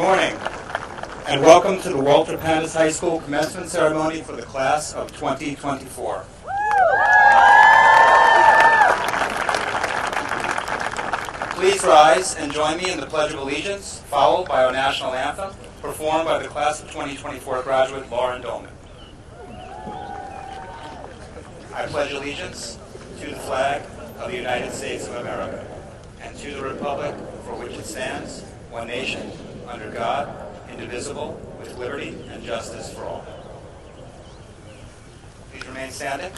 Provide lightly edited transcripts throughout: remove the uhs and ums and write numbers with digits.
morning, and welcome to the Walter Panas High School Commencement Ceremony for the class of 2024. Please rise and join me in the Pledge of Allegiance, followed by our national anthem, performed by the class of 2024 graduate Lauren Dolman. I pledge allegiance to the flag of the United States of America and to the republic for which it stands, one nation, under God, indivisible, with liberty and justice for all. Please remain standing.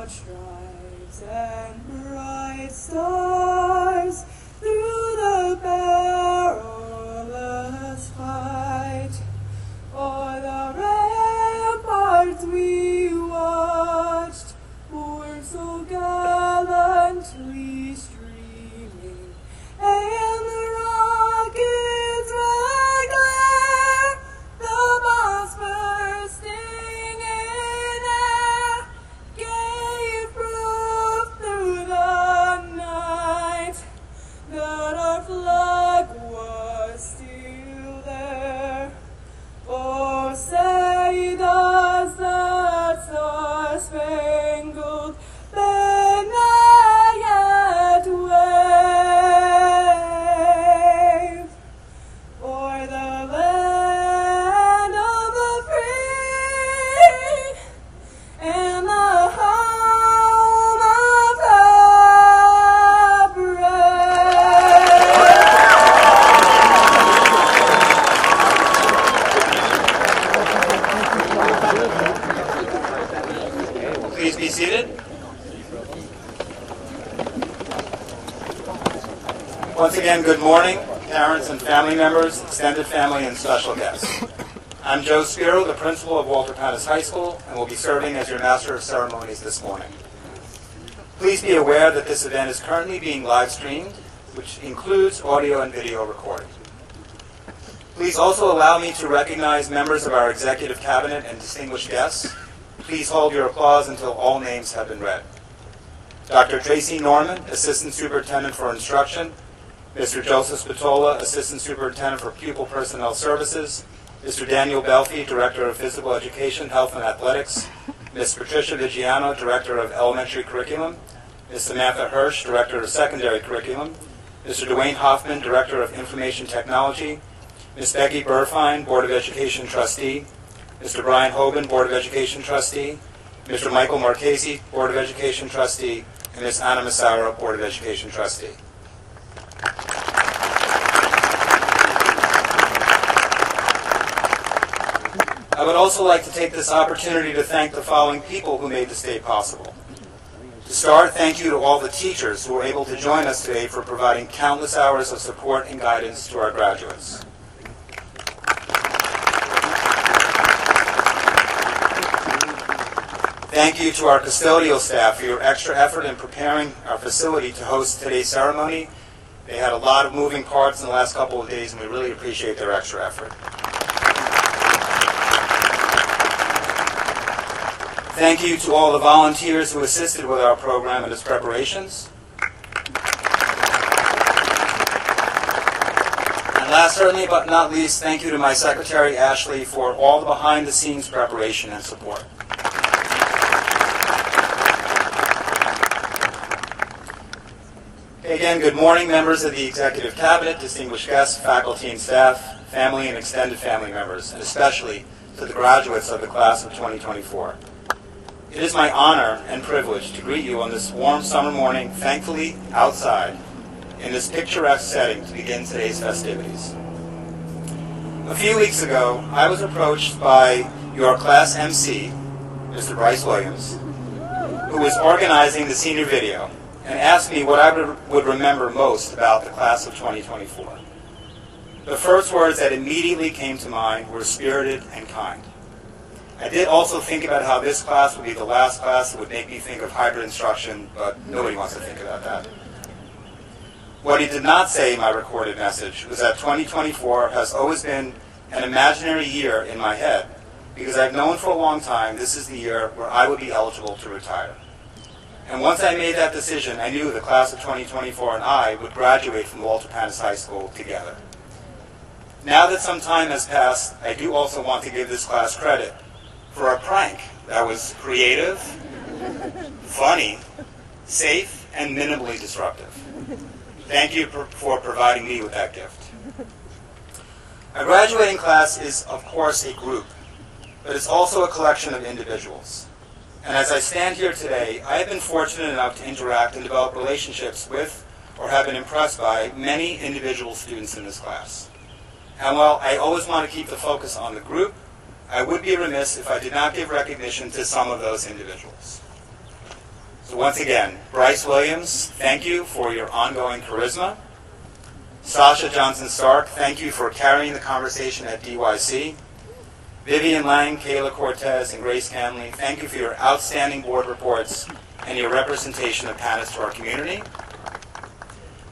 Stripes and bright stars through the perilous fight. O'er the ramparts we watched, were so gallantly streaming, and the rockets' red glare, the bombs bursting in air, gave proof through the night that our flag was still there. Oh, say does that star-spangled banner yet wave o'er the land of the free and the home of the brave? Please be seated. Once again, good morning, parents and family members, extended family, and special guests. I'm Joe Spiro, the principal of Walter Panas High School, and will be serving as your Master of Ceremonies this morning. Please be aware that this event is currently being live streamed, which includes audio and video recording. Please also allow me to recognize members of our executive cabinet and distinguished guests. Please hold your applause until all names have been read. Dr. Tracy Norman, Assistant Superintendent for Instruction, Mr. Joseph Spatola, Assistant Superintendent for Pupil Personnel Services, Mr. Daniel Belfi, Director of Physical Education, Health and Athletics, Ms. Patricia Vigiano, Director of Elementary Curriculum, Ms. Samantha Hirsch, Director of Secondary Curriculum, Mr. Dwayne Hoffman, Director of Information Technology, Ms. Becky Burfine, Board of Education Trustee, Mr. Brian Hoban, Board of Education Trustee, Mr. Michael Marchese, Board of Education Trustee, and Ms. Anna Massaro, Board of Education Trustee. I would also like to take this opportunity to thank the following people who made this day possible. To start, thank you to all the teachers who were able to join us today for providing countless hours of support and guidance to our graduates. Thank you to our custodial staff for your extra effort in preparing our facility to host today's ceremony. They had a lot of moving parts in the last couple of days, and we really appreciate their extra effort. Thank you to all the volunteers who assisted with our program and its preparations. And last, certainly but not least, thank you to my secretary, Ashley, for all the behind-the-scenes preparation and support. Again, good morning, members of the Executive Cabinet, distinguished guests, faculty and staff, family and extended family members, and especially to the graduates of the class of 2024. It is my honor and privilege to greet you on this warm summer morning, thankfully outside, in this picturesque setting to begin today's festivities. A few weeks ago, I was approached by your class MC, Mr. Bryce Williams, who was organizing the senior video, and asked me what I would remember most about the class of 2024. The first words that immediately came to mind were spirited and kind. I did also think about how this class would be the last class that would make me think of hybrid instruction, but nobody wants to think about that. What he did not say in my recorded message was that 2024 has always been an imaginary year in my head, because I've known for a long time this is the year where I would be eligible to retire. And once I made that decision, I knew the class of 2024 and I would graduate from Walter Panas High School together. Now that some time has passed, I do also want to give this class credit for a prank that was creative, funny, safe, and minimally disruptive. Thank you for providing me with that gift. A graduating class is, of course, a group, but it's also a collection of individuals. And as I stand here today, I have been fortunate enough to interact and develop relationships with, or have been impressed by, many individual students in this class. And while I always want to keep the focus on the group, I would be remiss if I did not give recognition to some of those individuals. So once again, Bryce Williams, thank you for your ongoing charisma. Sasha Johnson-Stark, thank you for carrying the conversation at DYC. Vivian Lang, Kayla Cortez, and Grace Camley, thank you for your outstanding board reports and your representation of Panas to our community.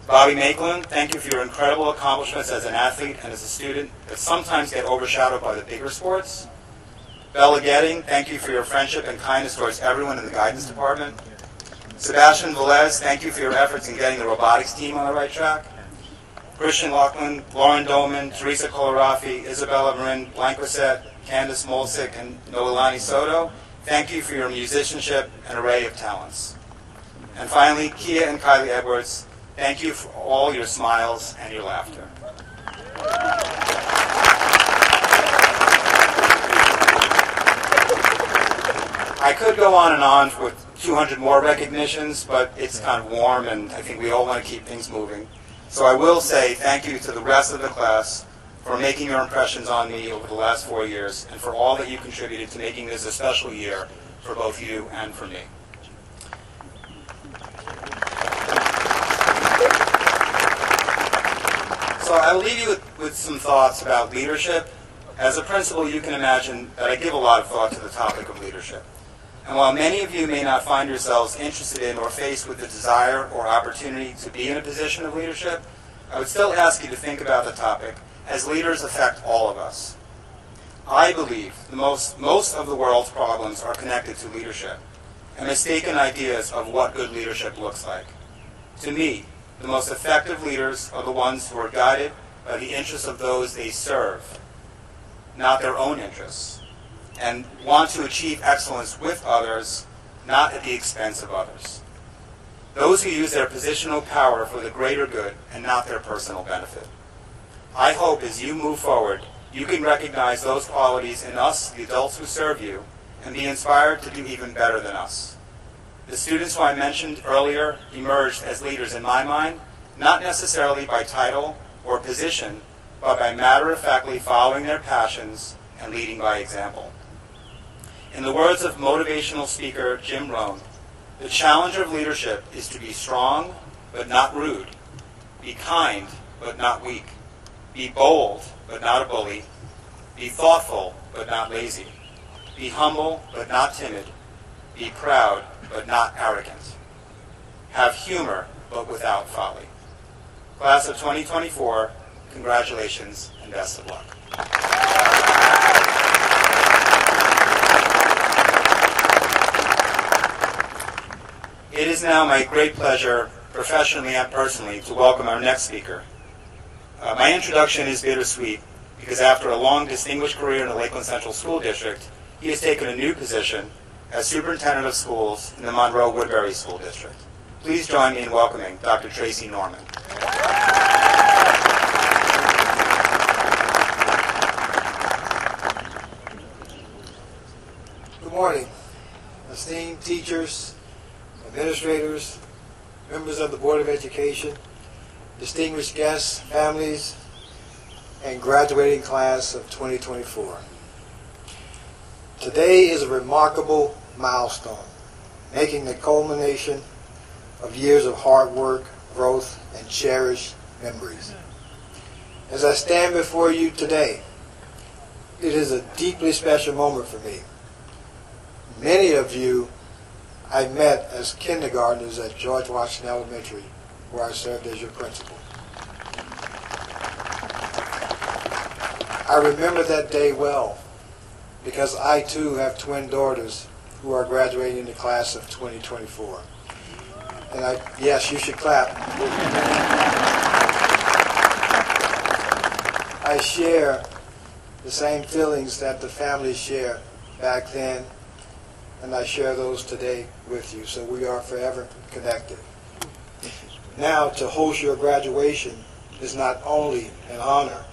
Bobby Maitland, thank you for your incredible accomplishments as an athlete and as a student that sometimes get overshadowed by the bigger sports. Bella Getting, thank you for your friendship and kindness towards everyone in the guidance department. Sebastian Velez, thank you for your efforts in getting the robotics team on the right track. Christian Laughlin, Lauren Dolman, Teresa Colarafi, Isabella Marin Blanquisette, Candace Molsick, and Noelani Soto, thank you for your musicianship and array of talents. And finally, Kia and Kylie Edwards, thank you for all your smiles and your laughter. I could go on and on with 200 more recognitions, but it's kind of warm and I think we all want to keep things moving. So I will say thank you to the rest of the class for making your impressions on me over the last 4 years and for all that you contributed to making this a special year for both you and for me. So I will leave you with some thoughts about leadership. As a principal, you can imagine that I give a lot of thought to the topic of leadership. And while many of you may not find yourselves interested in or faced with the desire or opportunity to be in a position of leadership, I would still ask you to think about the topic, as leaders affect all of us. I believe most of the world's problems are connected to leadership and mistaken ideas of what good leadership looks like. To me, the most effective leaders are the ones who are guided by the interests of those they serve, not their own interests, and want to achieve excellence with others, not at the expense of others. Those who use their positional power for the greater good and not their personal benefit. I hope as you move forward, you can recognize those qualities in us, the adults who serve you, and be inspired to do even better than us. The students who I mentioned earlier emerged as leaders in my mind, not necessarily by title or position, but by matter-of-factly following their passions and leading by example. In the words of motivational speaker Jim Rohn, the challenge of leadership is to be strong, but not rude, be kind, but not weak, be bold, but not a bully, be thoughtful, but not lazy, be humble, but not timid, be proud, but not arrogant, have humor, but without folly. Class of 2024, congratulations and best of luck. It is now my great pleasure, professionally and personally, to welcome our next speaker. My introduction is bittersweet because after a long, distinguished career in the Lakeland Central School District, he has taken a new position as Superintendent of Schools in the Monroe-Woodbury School District. Please join me in welcoming Dr. Tracy Norman. Good morning, esteemed teachers, administrators, members of the Board of Education, distinguished guests, families, and graduating class of 2024. Today is a remarkable milestone, making the culmination of years of hard work, growth, and cherished memories. As I stand before you today, it is a deeply special moment for me. Many of you I met as kindergartners at George Washington Elementary, where I served as your principal. I remember that day well, because I too have twin daughters who are graduating in the class of 2024. And yes, you should clap. I share the same feelings that the families share back then, and I share those today with you, so we are forever connected. Now, to host your graduation is not only an honor,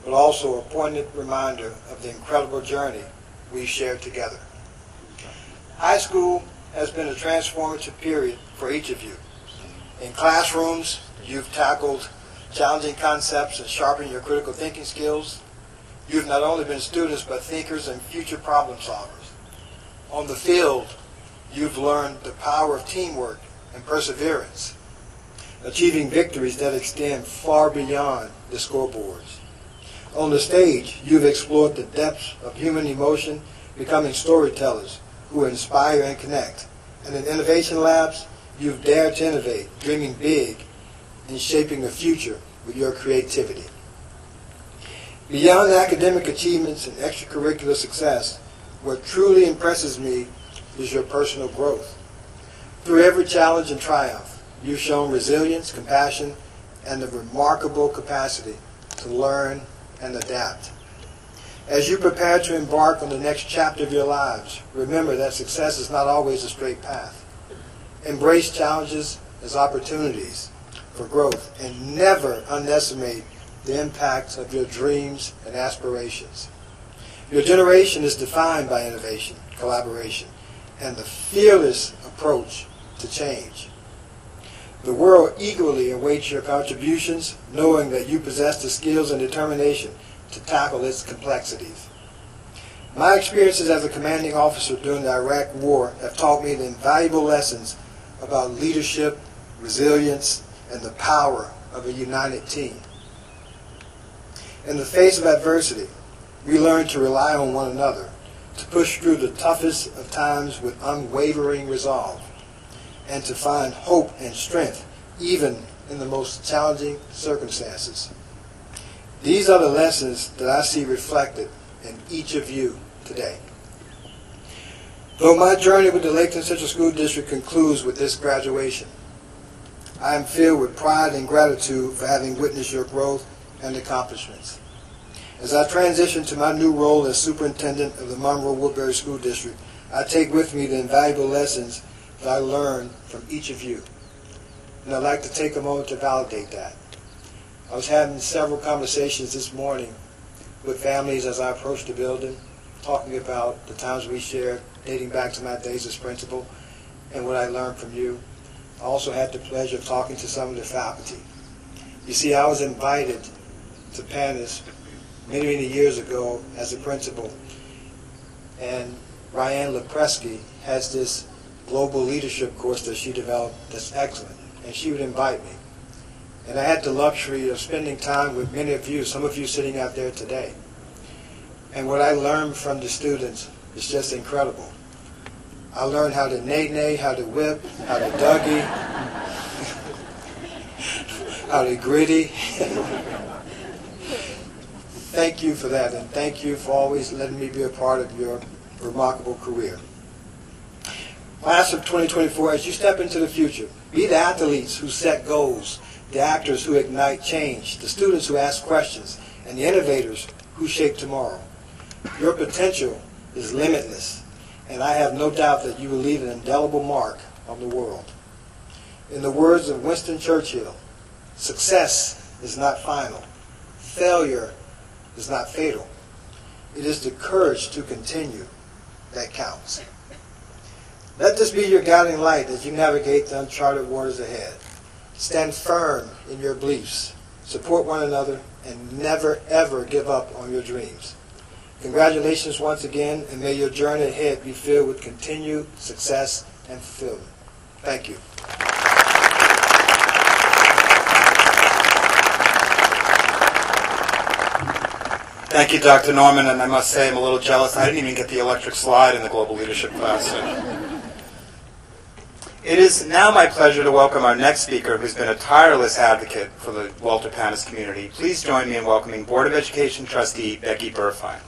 but also a poignant reminder of the incredible journey we shared together. High school has been a transformative period for each of you. In classrooms, you've tackled challenging concepts and sharpened your critical thinking skills. You've not only been students, but thinkers and future problem solvers. On the field, you've learned the power of teamwork and perseverance, achieving victories that extend far beyond the scoreboards. On the stage, you've explored the depths of human emotion, becoming storytellers who inspire and connect. And in innovation labs, you've dared to innovate, dreaming big and shaping the future with your creativity. Beyond academic achievements and extracurricular success, what truly impresses me is your personal growth. Through every challenge and triumph, you've shown resilience, compassion, and the remarkable capacity to learn and adapt. As you prepare to embark on the next chapter of your lives, remember that success is not always a straight path. Embrace challenges as opportunities for growth and never underestimate the impact of your dreams and aspirations. Your generation is defined by innovation, collaboration, and the fearless approach to change. The world eagerly awaits your contributions, knowing that you possess the skills and determination to tackle its complexities. My experiences as a commanding officer during the Iraq War have taught me the invaluable lessons about leadership, resilience, and the power of a united team. In the face of adversity, we learn to rely on one another, to push through the toughest of times with unwavering resolve, and to find hope and strength even in the most challenging circumstances. These are the lessons that I see reflected in each of you today. Though my journey with the Lakeland Central School District concludes with this graduation, I am filled with pride and gratitude for having witnessed your growth and accomplishments. As I transition to my new role as superintendent of the Monroe-Woodbury School District, I take with me the invaluable lessons that I learned from each of you. And I'd like to take a moment to validate that. I was having several conversations this morning with families as I approached the building, talking about the times we shared dating back to my days as principal and what I learned from you. I also had the pleasure of talking to some of the faculty. You see, I was invited to Panas many years ago as a principal, and Ryan Lepresky has this global leadership course that she developed that's excellent, and she would invite me. And I had the luxury of spending time with many of you, some of you sitting out there today. And what I learned from the students is just incredible. I learned how to nay-nay, how to whip, how to Dougie, how to gritty. Thank you for that, and thank you for always letting me be a part of your remarkable career. Class of 2024, as you step into the future, be the athletes who set goals, the actors who ignite change, the students who ask questions, and the innovators who shape tomorrow. Your potential is limitless, and I have no doubt that you will leave an indelible mark on the world. In the words of Winston Churchill, success is not final. Failure is not fatal. It is the courage to continue that counts. Let this be your guiding light as you navigate the uncharted waters ahead. Stand firm in your beliefs, support one another, and never ever give up on your dreams. Congratulations once again, and may your journey ahead be filled with continued success and fulfillment. Thank you. Thank you, Dr. Norman, and I must say I'm a little jealous. I didn't even get the electric slide in the Global Leadership class. It is now my pleasure to welcome our next speaker, who's been a tireless advocate for the Walter Panas community. Please join me in welcoming Board of Education trustee Becky Burfine.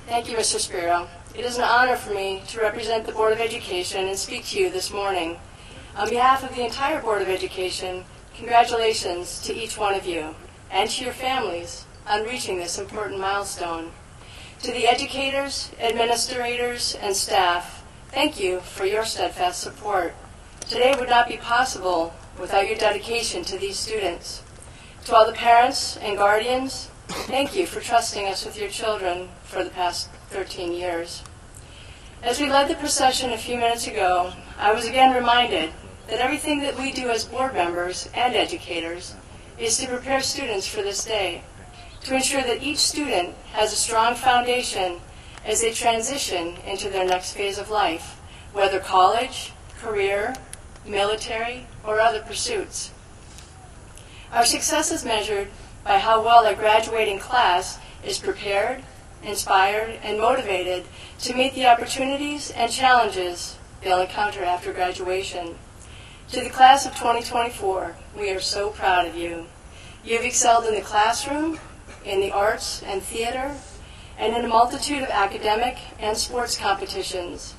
Thank you, Mr. Spiro. It is an honor for me to represent the Board of Education and speak to you this morning. On behalf of the entire Board of Education, congratulations to each one of you and to your families on reaching this important milestone. To the educators, administrators, and staff, thank you for your steadfast support. Today would not be possible without your dedication to these students. To all the parents and guardians, thank you for trusting us with your children for the past 13 years. As we led the procession a few minutes ago, I was again reminded that everything that we do as board members and educators is to prepare students for this day, to ensure that each student has a strong foundation as they transition into their next phase of life, whether college, career, military, or other pursuits. Our success is measured by how well our graduating class is prepared, inspired, and motivated to meet the opportunities and challenges they'll encounter after graduation. To the class of 2024, we are so proud of you. You've excelled in the classroom, in the arts and theater, and in a multitude of academic and sports competitions.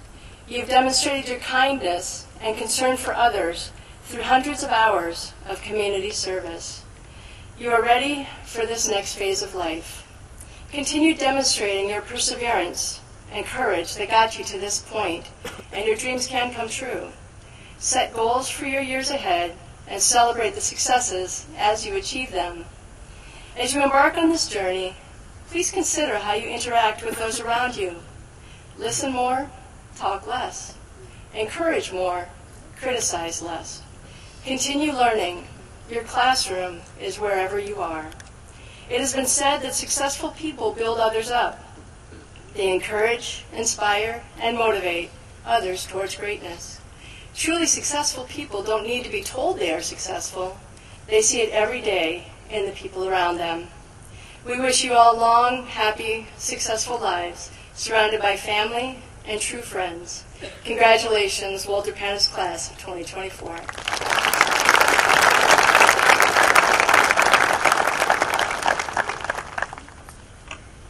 You've demonstrated your kindness and concern for others through hundreds of hours of community service. You are ready for this next phase of life. Continue demonstrating your perseverance and courage that got you to this point, and your dreams can come true. Set goals for your years ahead and celebrate the successes as you achieve them. As you embark on this journey, please consider how you interact with those around you. Listen more, talk less. Encourage more, criticize less. Continue learning. Your classroom is wherever you are. It has been said that successful people build others up. They encourage, inspire, and motivate others towards greatness. Truly successful people don't need to be told they are successful. They see it every day in the people around them. We wish you all long, happy, successful lives, surrounded by family and true friends. Congratulations, Walter Panas class of 2024.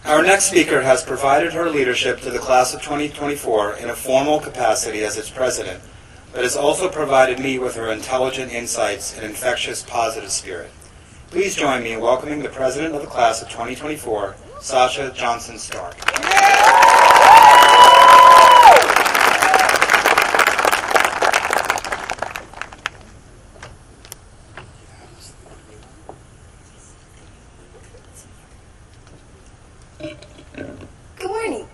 Our next speaker has provided her leadership to the class of 2024 in a formal capacity as its president, but has also provided me with her intelligent insights and infectious positive spirit. Please join me in welcoming the president of the class of 2024, Sasha Johnson Stark. Good morning.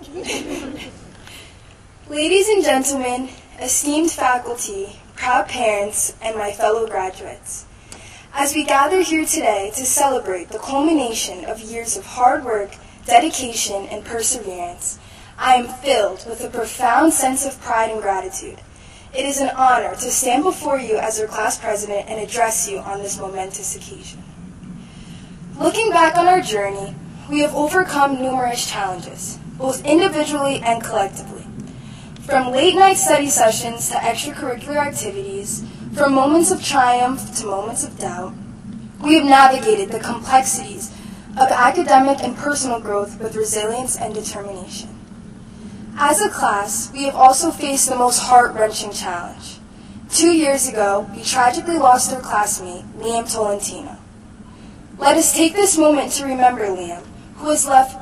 Ladies and gentlemen, esteemed faculty, proud parents, and my fellow graduates. As we gather here today to celebrate the culmination of years of hard work, dedication, and perseverance, I am filled with a profound sense of pride and gratitude. It is an honor to stand before you as your class president and address you on this momentous occasion. Looking back on our journey, we have overcome numerous challenges, both individually and collectively. From late-night study sessions to extracurricular activities, from moments of triumph to moments of doubt, we have navigated the complexities of academic and personal growth with resilience and determination. As a class, we have also faced the most heart-wrenching challenge. 2 years ago, we tragically lost our classmate, Liam Tolentino. Let us take this moment to remember Liam, who has left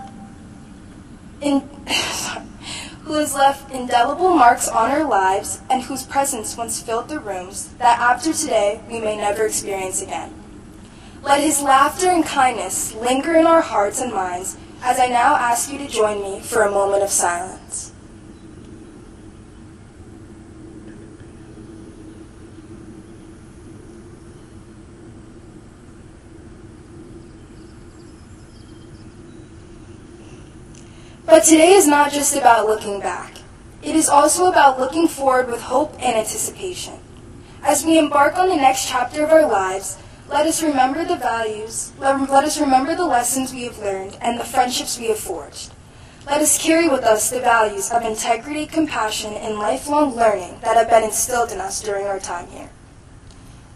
indelible marks on our lives and whose presence once filled the rooms that after today we may never experience again. Let his laughter and kindness linger in our hearts and minds as I now ask you to join me for a moment of silence. But today is not just about looking back. It is also about looking forward with hope and anticipation. As we embark on the next chapter of our lives, let us remember the values, let us remember the lessons we have learned and the friendships we have forged. Let us carry with us the values of integrity, compassion, and lifelong learning that have been instilled in us during our time here.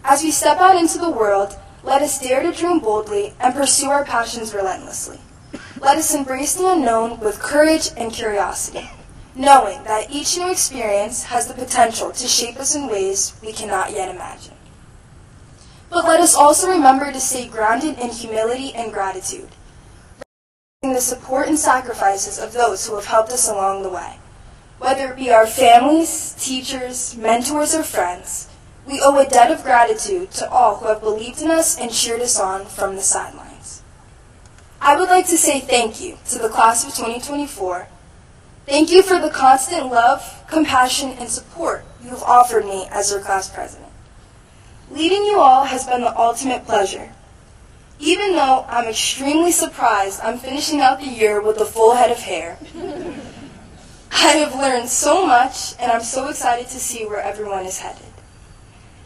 As we step out into the world, let us dare to dream boldly and pursue our passions relentlessly. Let us embrace the unknown with courage and curiosity, knowing that each new experience has the potential to shape us in ways we cannot yet imagine. But let us also remember to stay grounded in humility and gratitude, recognizing the support and sacrifices of those who have helped us along the way. Whether it be our families, teachers, mentors, or friends, we owe a debt of gratitude to all who have believed in us and cheered us on from the sidelines. I would like to say thank you to the class of 2024. Thank you for the constant love, compassion, and support you have offered me as your class president. Leading you all has been the ultimate pleasure. Even though I'm extremely surprised I'm finishing out the year with a full head of hair, I have learned so much, and I'm so excited to see where everyone is headed.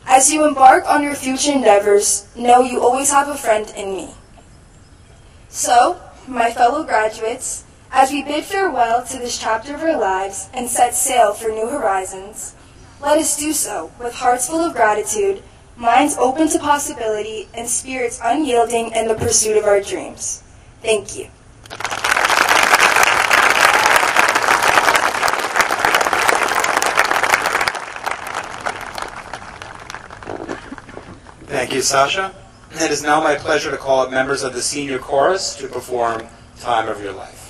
As you embark on your future endeavors, know you always have a friend in me. So, my fellow graduates, as we bid farewell to this chapter of our lives and set sail for new horizons, let us do so with hearts full of gratitude, minds open to possibility, and spirits unyielding in the pursuit of our dreams. Thank you. Thank you, Sasha. It is now my pleasure to call up members of the senior chorus to perform Time of Your Life.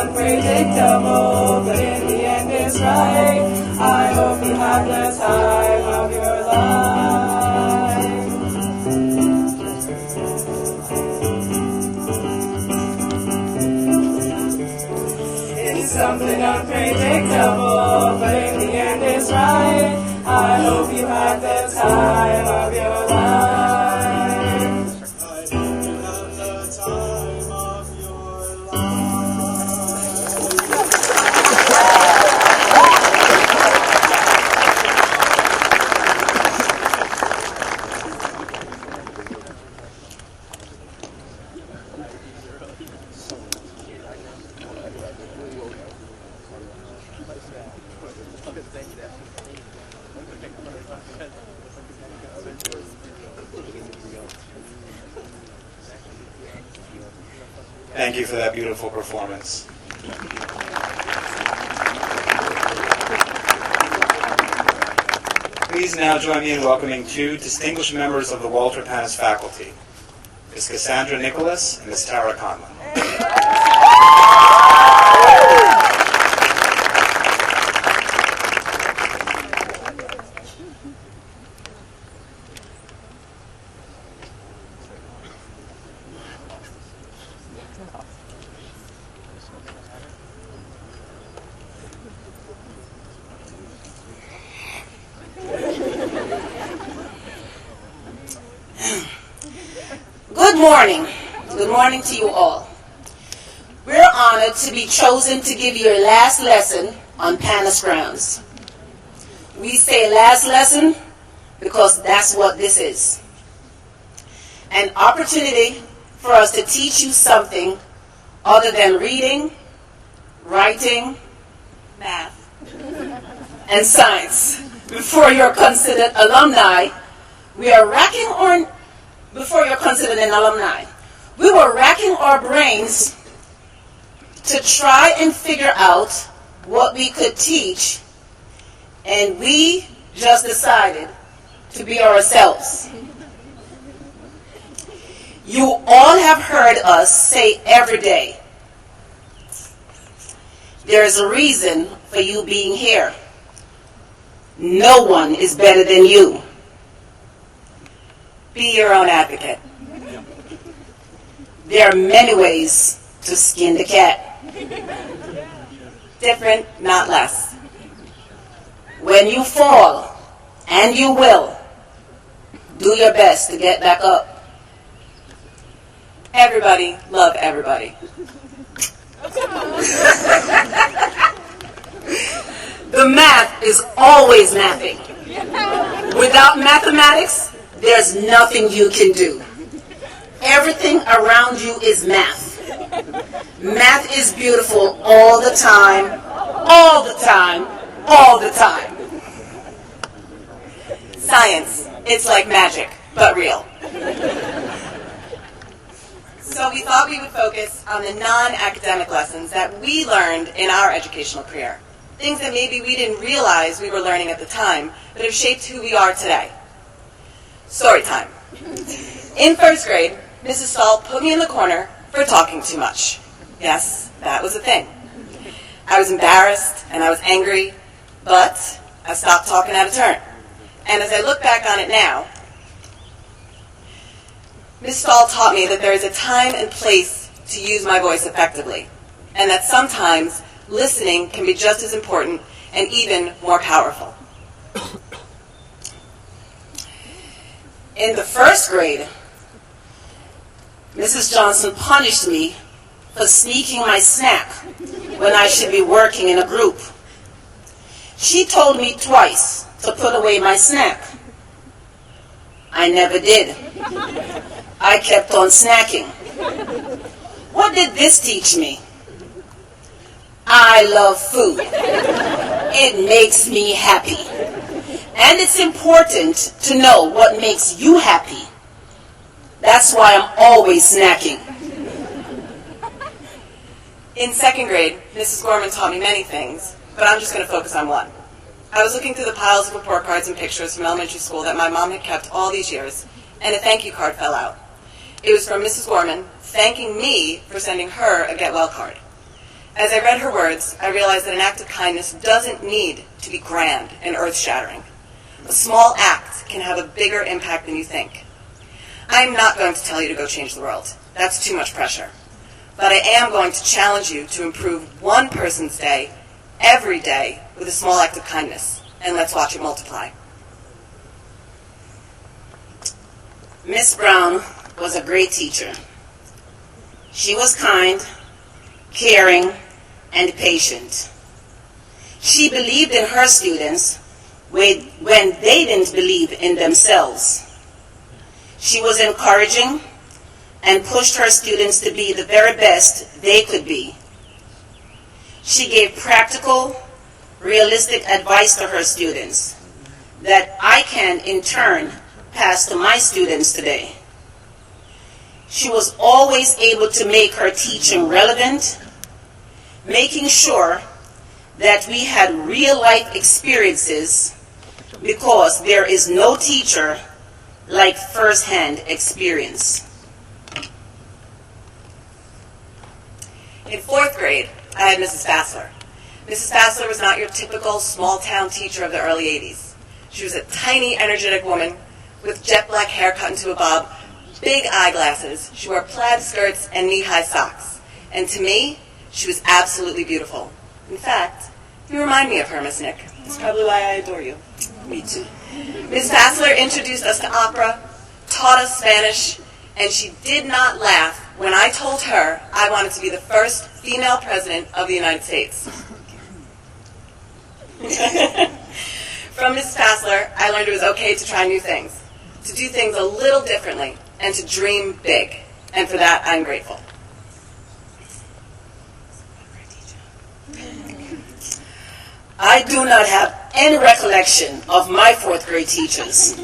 Unpredictable, but in the end it's right. I hope you have the time of your life. It's something unpredictable, but in the end it's right. I hope you have the time of your life. Thank you for that beautiful performance. Please now join me in welcoming two distinguished members of the Walter Panas faculty, Ms. Cassandra Nicholas and Ms. Tara Conlon. Good morning. Good morning to you all. We're honored to be chosen to give your last lesson on Panas grounds. We say last lesson because that's what this is. An opportunity for us to teach you something other than reading, writing, math, and science. Before you're considered alumni, before you're considered an alumni, we were racking our brains to try and figure out what we could teach, and we just decided to be ourselves. You all have heard us say every day, there's a reason for you being here. No one is better than you. Be your own advocate. There are many ways to skin the cat. Different, not less. When you fall, and you will, do your best to get back up. Everybody love everybody. The math is always mathing. Without mathematics, there's nothing you can do. Everything around you is math. Math is beautiful all the time, all the time, all the time. Science, it's like magic, but real. So we thought we would focus on the non-academic lessons that we learned in our educational career. Things that maybe we didn't realize we were learning at the time, but have shaped who we are today. Story time. In first grade, Mrs. Stahl put me in the corner for talking too much. Yes, that was a thing. I was embarrassed and I was angry, but I stopped talking out of turn. And as I look back on it now, Ms. Stahl taught me that there is a time and place to use my voice effectively, and that sometimes listening can be just as important and even more powerful. In the first grade, Mrs. Johnson punished me for sneaking my snack when I should be working in a group. She told me twice to put away my snack. I never did. I kept on snacking. What did this teach me? I love food. It makes me happy. And it's important to know what makes you happy. That's why I'm always snacking. In second grade, Mrs. Gorman taught me many things, but I'm just going to focus on one. I was looking through the piles of report cards and pictures from elementary school that my mom had kept all these years, and a thank you card fell out. It was from Mrs. Gorman thanking me for sending her a get well card. As I read her words, I realized that an act of kindness doesn't need to be grand and earth-shattering. A small act can have a bigger impact than you think. I'm not going to tell you to go change the world. That's too much pressure. But I am going to challenge you to improve one person's day every day with a small act of kindness, and let's watch it multiply. Miss Brown was a great teacher. She was kind, caring, and patient. She believed in her students when they didn't believe in themselves. She was encouraging and pushed her students to be the very best they could be. She gave practical, realistic advice to her students that I can, in turn, pass to my students today. She was always able to make her teaching relevant, making sure that we had real-life experiences, because there is no teacher like first-hand experience. In 4th grade, I had Mrs. Fassler. Mrs. Fassler was not your typical small-town teacher of the early 80s. She was a tiny, energetic woman with jet black hair cut into a bob, big eyeglasses. She wore plaid skirts and knee-high socks. And to me, she was absolutely beautiful. In fact, you remind me of her, Miss Nick. That's probably why I adore you. Me too. Ms. Fassler introduced us to opera, taught us Spanish, and she did not laugh when I told her I wanted to be the first female president of the United States. From Ms. Fassler, I learned it was okay to try new things, to do things a little differently, and to dream big. And for that, I'm grateful. I do not have any recollection of my 4th grade teachers.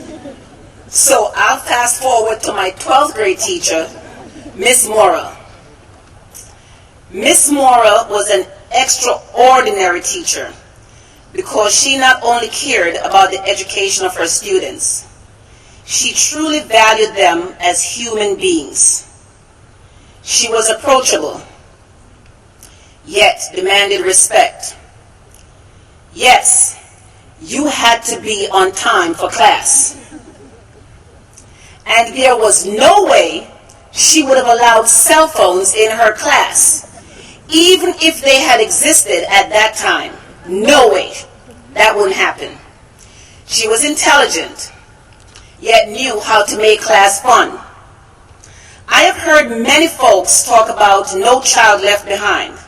So I'll fast forward to my 12th grade teacher, Miss Mora. Miss Mora was an extraordinary teacher because she not only cared about the education of her students, she truly valued them as human beings. She was approachable, yet demanded respect. Yes, you had to be on time for class. And there was no way she would have allowed cell phones in her class, even if they had existed at that time. No way. That wouldn't happen. She was intelligent, yet knew how to make class fun. I have heard many folks talk about No Child Left Behind.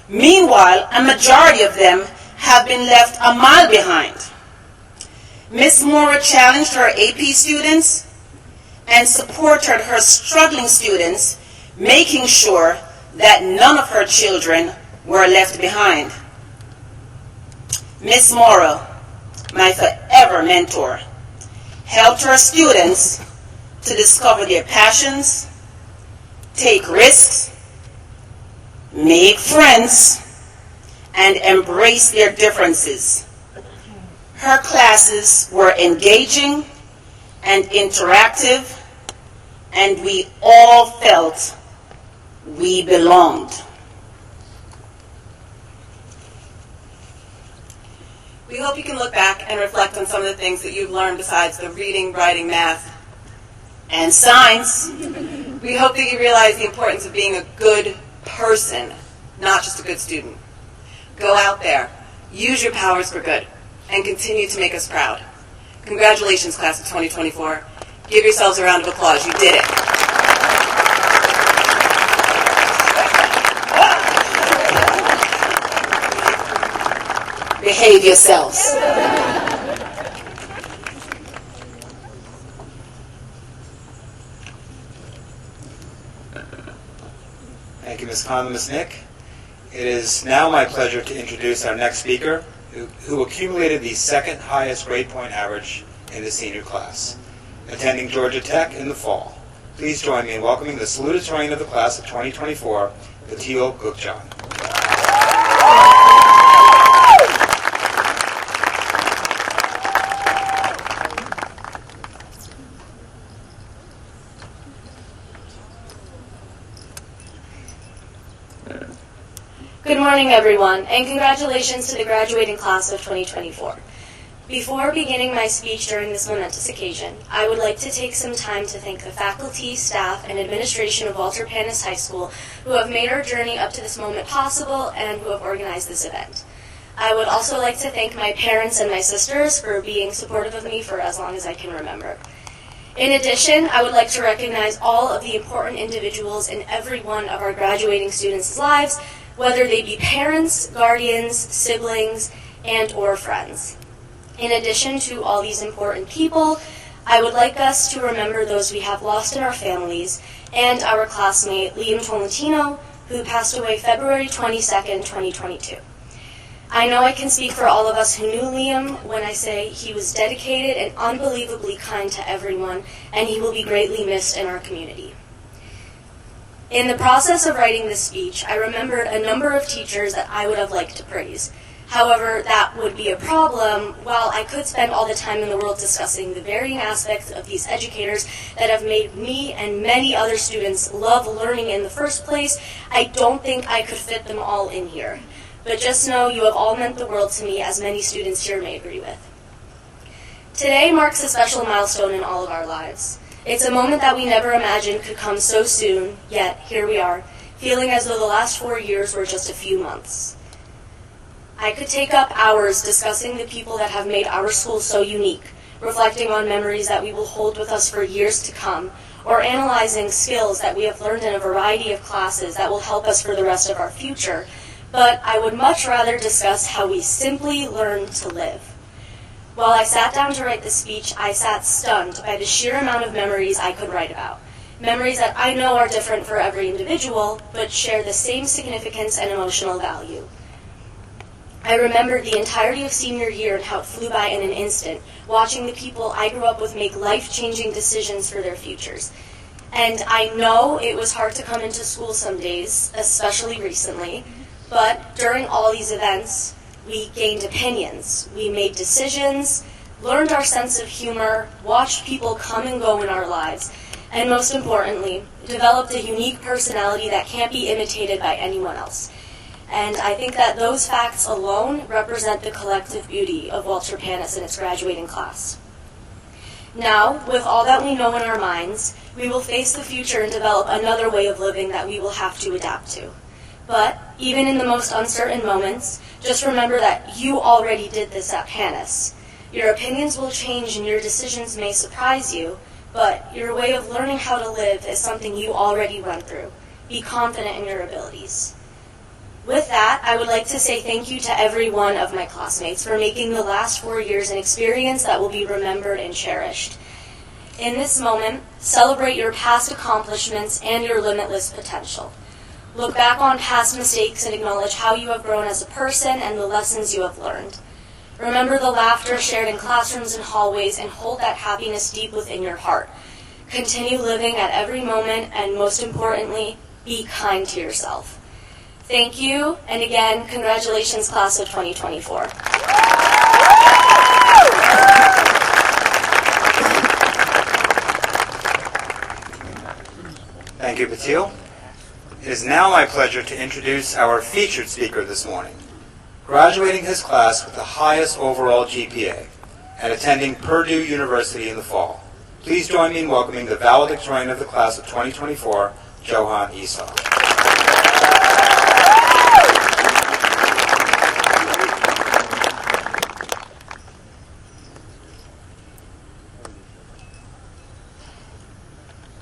Meanwhile, a majority of them have been left a mile behind. Miss Mora challenged her AP students and supported her struggling students, making sure that none of her children were left behind. Miss Mora, my forever mentor, helped her students to discover their passions, take risks, make friends, and embrace their differences. Her classes were engaging and interactive, and we all felt we belonged. We hope you can look back and reflect on some of the things that you've learned besides the reading, writing, math, And science. We hope that you realize the importance of being a good person, not just a good student. Go out there, use your powers for good, and continue to make us proud. Congratulations, class of 2024. Give yourselves a round of applause. You did it. Behave yourselves. Thank you, Ms. Khan and Ms. Nick. It is now my pleasure to introduce our next speaker, who accumulated the second highest grade point average in the senior class, attending Georgia Tech in the fall. Please join me in welcoming the salutatorian of the class of 2024, Patil Gupjan. Good morning, everyone, and congratulations to the graduating class of 2024. Before beginning my speech during this momentous occasion, I would like to take some time to thank the faculty, staff, and administration of Walter Panas High School who have made our journey up to this moment possible and who have organized this event. I would also like to thank my parents and my sisters for being supportive of me for as long as I can remember. In addition, I would like to recognize all of the important individuals in every one of our graduating students' lives, whether they be parents, guardians, siblings, and or friends. In addition to all these important people, I would like us to remember those we have lost in our families and our classmate, Liam Tolentino, who passed away February 22nd, 2022. I know I can speak for all of us who knew Liam when I say he was dedicated and unbelievably kind to everyone, and he will be greatly missed in our community. In the process of writing this speech, I remembered a number of teachers that I would have liked to praise. However, that would be a problem. While I could spend all the time in the world discussing the varying aspects of these educators that have made me and many other students love learning in the first place, I don't think I could fit them all in here. But just know you have all meant the world to me, as many students here may agree with. Today marks a special milestone in all of our lives. It's a moment that we never imagined could come so soon, yet here we are, feeling as though the last 4 years were just a few months. I could take up hours discussing the people that have made our school so unique, reflecting on memories that we will hold with us for years to come, or analyzing skills that we have learned in a variety of classes that will help us for the rest of our future, but I would much rather discuss how we simply learn to live. While I sat down to write this speech, I sat stunned by the sheer amount of memories I could write about. Memories that I know are different for every individual, but share the same significance and emotional value. I remembered the entirety of senior year and how it flew by in an instant, watching the people I grew up with make life-changing decisions for their futures. And I know it was hard to come into school some days, especially recently, but during all these events, we gained opinions, we made decisions, learned our sense of humor, watched people come and go in our lives, and most importantly, developed a unique personality that can't be imitated by anyone else. And I think that those facts alone represent the collective beauty of Walter Panas and its graduating class. Now, with all that we know in our minds, we will face the future and develop another way of living that we will have to adapt to. But even in the most uncertain moments, just remember that you already did this at Panas. Your opinions will change and your decisions may surprise you, but your way of learning how to live is something you already went through. Be confident in your abilities. With that, I would like to say thank you to every one of my classmates for making the last 4 years an experience that will be remembered and cherished. In this moment, celebrate your past accomplishments and your limitless potential. Look back on past mistakes and acknowledge how you have grown as a person and the lessons you have learned. Remember the laughter shared in classrooms and hallways and hold that happiness deep within your heart. Continue living at every moment and, most importantly, be kind to yourself. Thank you, and again, congratulations, class of 2024. Thank you, Patil. It is now my pleasure to introduce our featured speaker this morning, graduating his class with the highest overall GPA and attending Purdue University in the fall. Please join me in welcoming the valedictorian of the class of 2024, Johan Esau.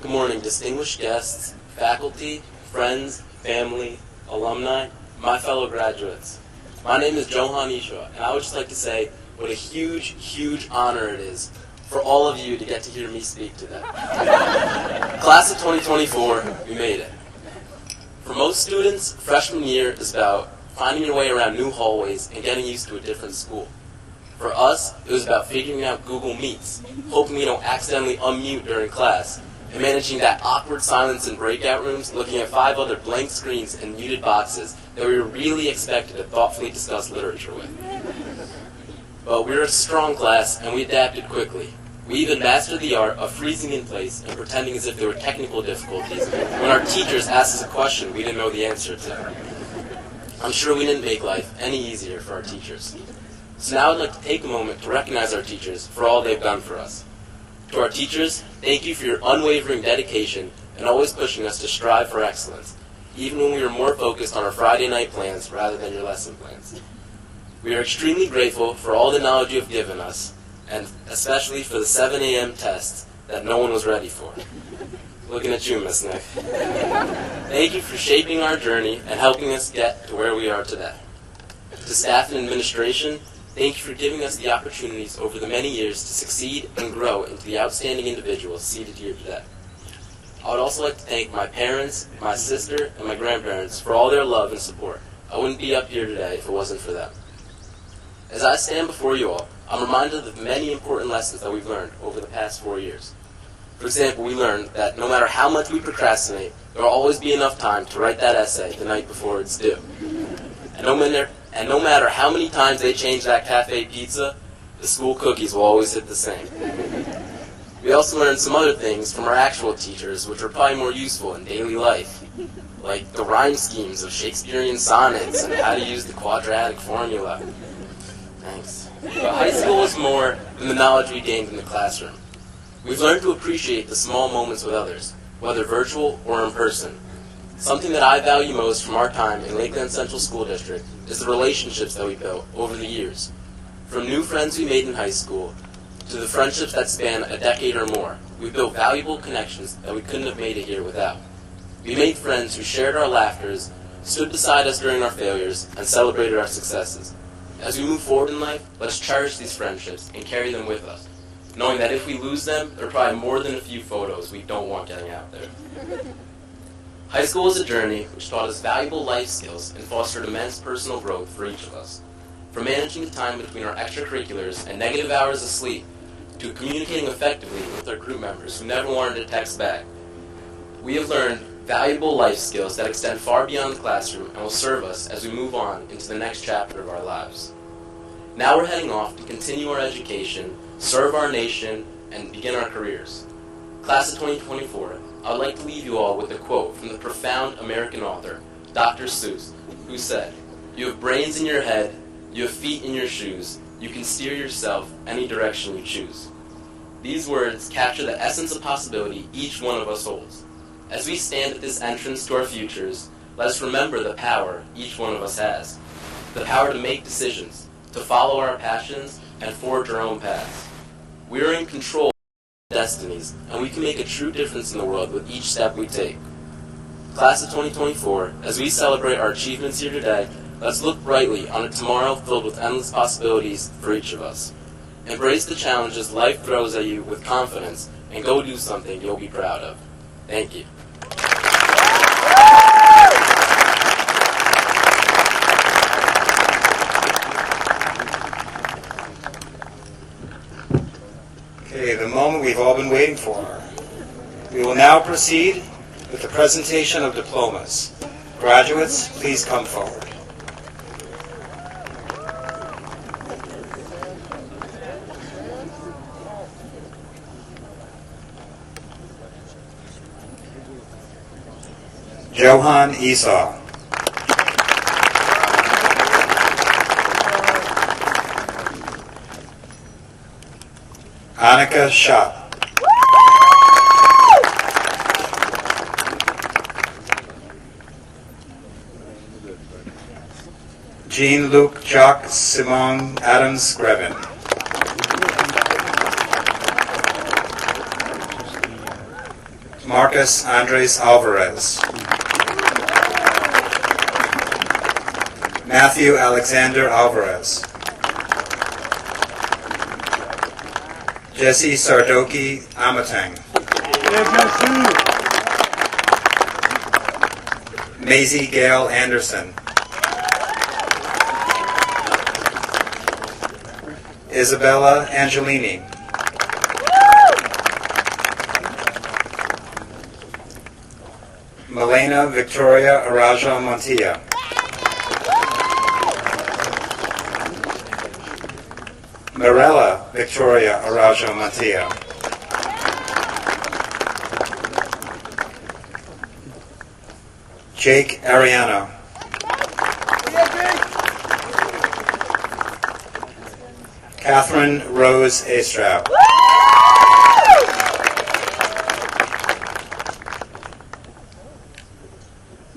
Good morning, distinguished guests, faculty, friends, family, alumni, my fellow graduates. My name is Johan Esau, and I would just like to say what a huge, huge honor it is for all of you to get to hear me speak today. Class of 2024, we made it. For most students, freshman year is about finding your way around new hallways and getting used to a different school. For us, it was about figuring out Google Meets, hoping we don't accidentally unmute during class, and managing that awkward silence in breakout rooms, looking at 5 other blank screens and muted boxes that we were really expected to thoughtfully discuss literature with. But we were a strong class, and we adapted quickly. We even mastered the art of freezing in place and pretending as if there were technical difficulties when our teachers asked us a question we didn't know the answer to. I'm sure we didn't make life any easier for our teachers. So now I'd like to take a moment to recognize our teachers for all they've done for us. To our teachers, thank you for your unwavering dedication and always pushing us to strive for excellence, even when we were more focused on our Friday night plans rather than your lesson plans. We are extremely grateful for all the knowledge you have given us, and especially for the 7 a.m. tests that no one was ready for. Looking at you, Miss Nick. Thank you for shaping our journey and helping us get to where we are today. To staff and administration, thank you for giving us the opportunities over the many years to succeed and grow into the outstanding individuals seated here today. I would also like to thank my parents, my sister, and my grandparents for all their love and support. I wouldn't be up here today if it wasn't for them. As I stand before you all, I'm reminded of the many important lessons that we've learned over the past 4 years. For example, we learned that no matter how much we procrastinate, there will always be enough time to write that essay the night before it's due. And no matter how many times they change that cafe pizza, the school cookies will always hit the same. We also learned some other things from our actual teachers, which are probably more useful in daily life, like the rhyme schemes of Shakespearean sonnets and how to use the quadratic formula. Thanks. But high school was more than the knowledge we gained in the classroom. We've learned to appreciate the small moments with others, whether virtual or in person. Something that I value most from our time in Lakeland Central School District is the relationships that we built over the years. From new friends we made in high school to the friendships that span a decade or more, we built valuable connections that we couldn't have made it here without. We made friends who shared our laughters, stood beside us during our failures, and celebrated our successes. As we move forward in life, let's cherish these friendships and carry them with us, knowing that if we lose them, there are probably more than a few photos we don't want getting out there. High school was a journey which taught us valuable life skills and fostered immense personal growth for each of us. From managing the time between our extracurriculars and negative hours of sleep, to communicating effectively with our group members who never wanted to text back, we have learned valuable life skills that extend far beyond the classroom and will serve us as we move on into the next chapter of our lives. Now we're heading off to continue our education, serve our nation, and begin our careers. Class of 2024, I would like to leave you all with a quote from the profound American author, Dr. Seuss, who said, "You have brains in your head, you have feet in your shoes, you can steer yourself any direction you choose." These words capture the essence of possibility each one of us holds. As we stand at this entrance to our futures, let us remember the power each one of us has. The power to make decisions, to follow our passions, and forge our own paths. We are in control of our destinies, and we can make a true difference in the world with each step we take. Class of 2024, as we celebrate our achievements here today, let's look brightly on a tomorrow filled with endless possibilities for each of us. Embrace the challenges life throws at you with confidence, and go do something you'll be proud of. Thank you. Okay, the moment we've all been waiting for. We will now proceed with the presentation of diplomas. Graduates, please come forward. Johan Esau. Annika Schaap. Jean-Luc Jacques Simon Adams Grevin. Marcus Andres Alvarez. Matthew Alexander Alvarez. Jesse Sardoki Amatang. Maisie Gail Anderson. Isabella Angelini. Milena Victoria Araja Montilla. Mirella Victoria Araja Montilla. Jake Ariano. Catherine Rose Astrap.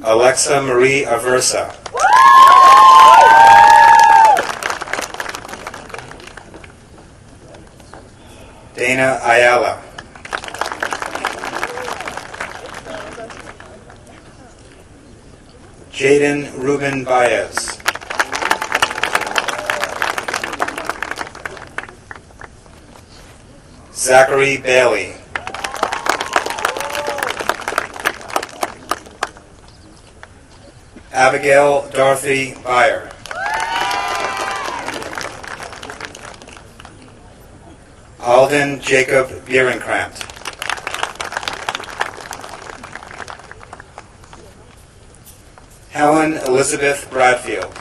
Alexa Marie Aversa. Dana Ayala. Jaden Ruben Baez. Zachary Bailey. Abigail Dorothy Byer. Alden Jacob Bierenkrant. Helen Elizabeth Bradfield.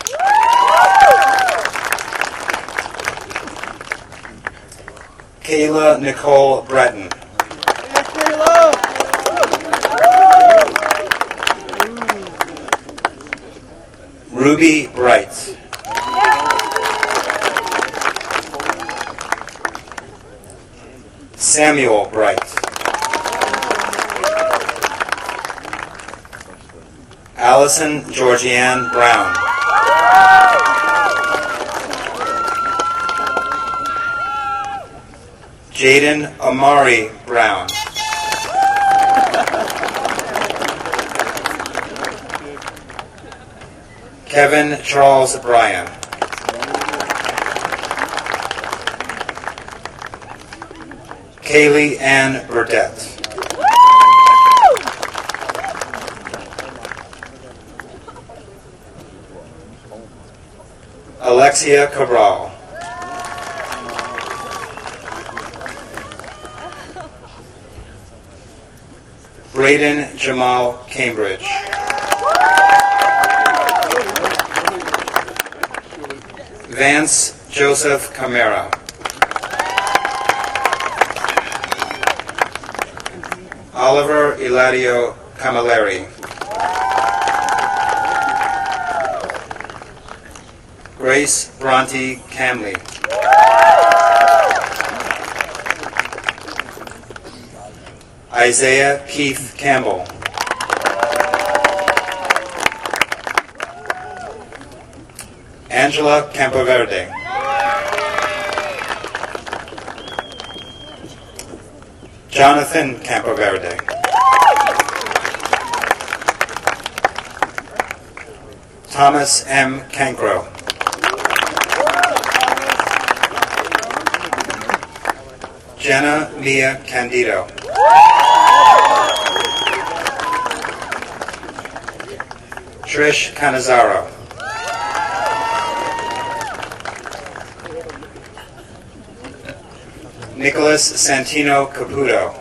Kayla Nicole Breton. Ruby Bright. Samuel Bright. Allison Georgianne Brown. Jaden Amari Brown. Kevin Charles Bryan. Kaylee Ann Burdette. Alexia Cabral. Braden Jamal Cambridge. Vance Joseph Camara. Oliver Eladio Camilleri. Grace Bronte Camley. Isaiah Keith Campbell. Angela Campoverde. Jonathan Campoverde. Thomas M. Cancro. Jenna Mia Candido. Trish Canizaro. Nicholas Santino Caputo.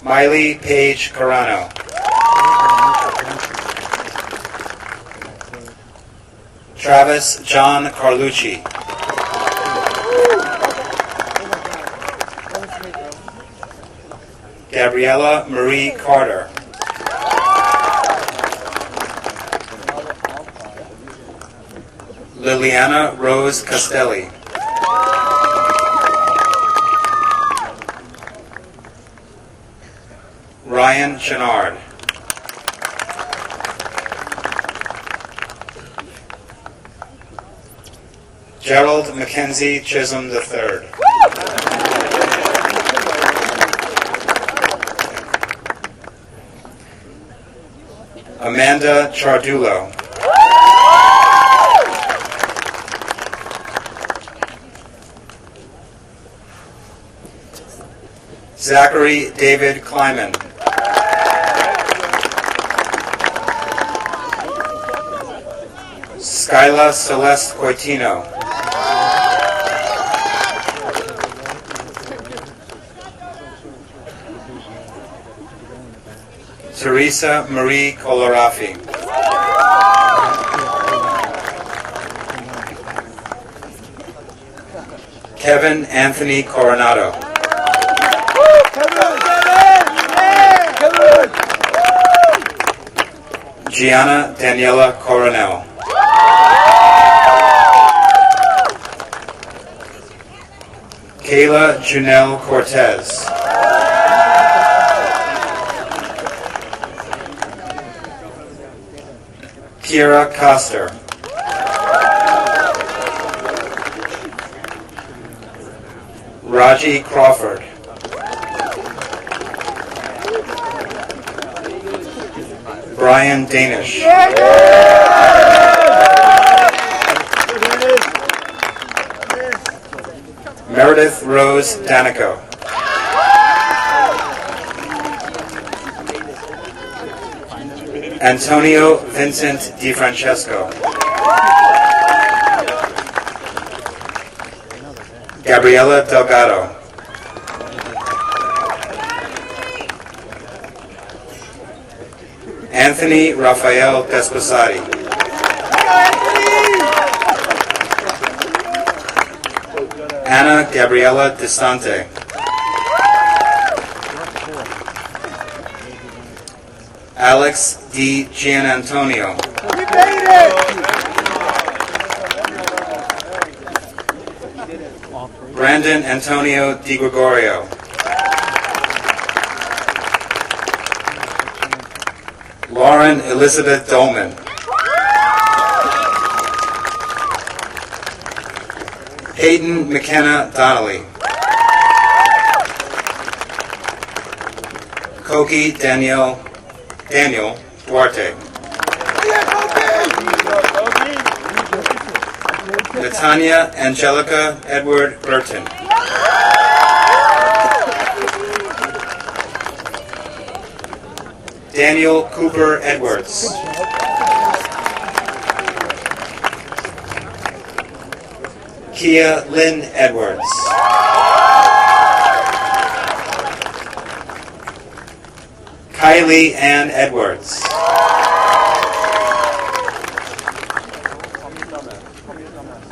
Miley Paige Carano. Travis John Carlucci. Gabriella Marie Carter. Liliana Rose Castelli. Ryan Chenard. Gerald Mackenzie Chisholm III. Amanda Chardulo. Zachary David Kleiman. Skyla Celeste Coitino. Teresa Marie Colarafi. Kevin Anthony Coronado. Gianna Daniela Coronel. Kayla Junelle Cortez. Kira Coster. Raji Crawford. Brian Danish. Meredith Rose Danico. Antonio Vincent DiFrancesco. Gabriela Delgado. Anthony Rafael Desposati. Anna Gabriela Distante. Alex D. Gianantonio. Brandon Antonio Di Gregorio. Lauren Elizabeth Dolman. Hayden McKenna Donnelly. Koki Daniel Duarte. Natanya Angelica Edward Burton. Daniel Cooper Edwards. Kia Lynn Edwards. Kylie Ann Edwards.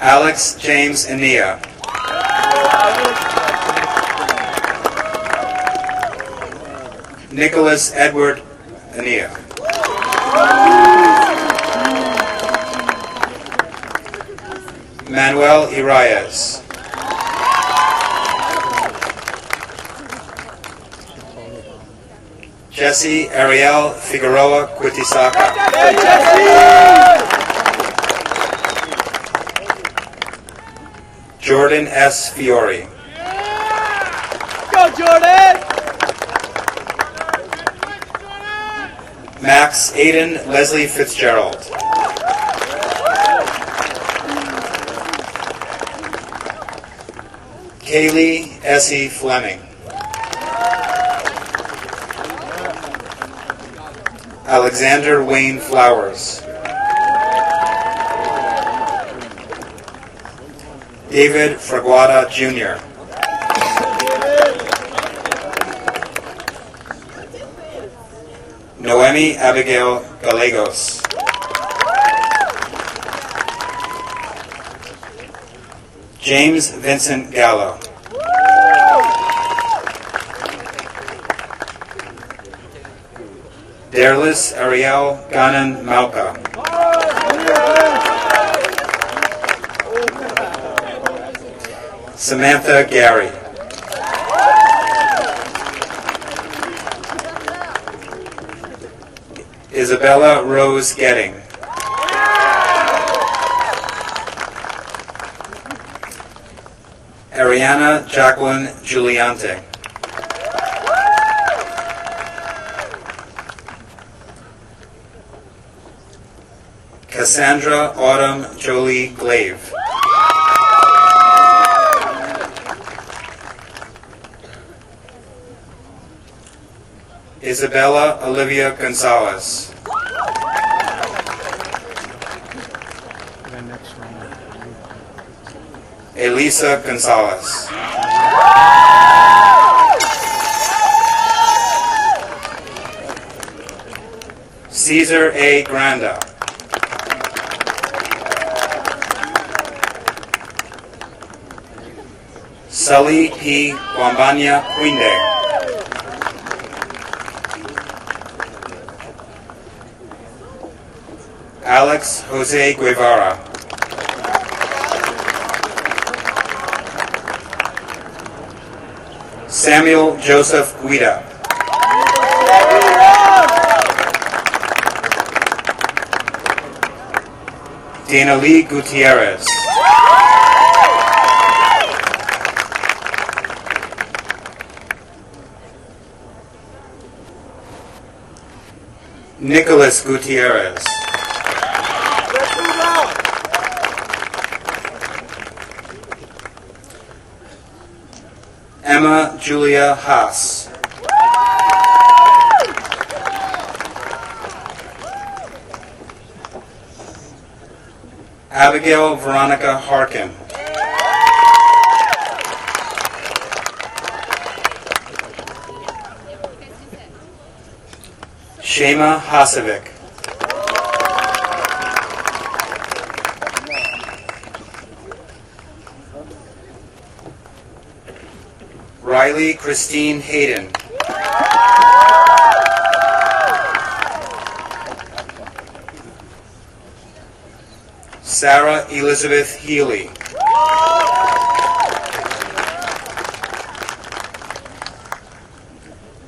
Alex James Ania. Nicholas Edward Ania. Manuel Irias. Jesse Ariel Figueroa Quitisaka. Jordan S. Fiore. Go, Jordan! Max Aiden Leslie Fitzgerald. Kaylee Essie Fleming. Alexander Wayne Flowers. David Fraguada Jr. Noemi Abigail Gallegos. James Vincent Gallo. Derlis Ariel Ganan Malka. Samantha Gary. Isabella Rose Getting. Ariana Jacqueline Giuliante. Cassandra Autumn Jolie Glaive. Isabella Olivia Gonzalez. Elisa Gonzalez. Cesar A. Granda. Sully P. Wambanya Quinde. Alex Jose Guevara. Samuel Joseph Guida. Dana Lee Gutierrez. Nicholas Gutierrez. Emma Julia Haas. Abigail Veronica Harkin. Shema Hasevic. Riley Christine Hayden. Sarah Elizabeth Healy.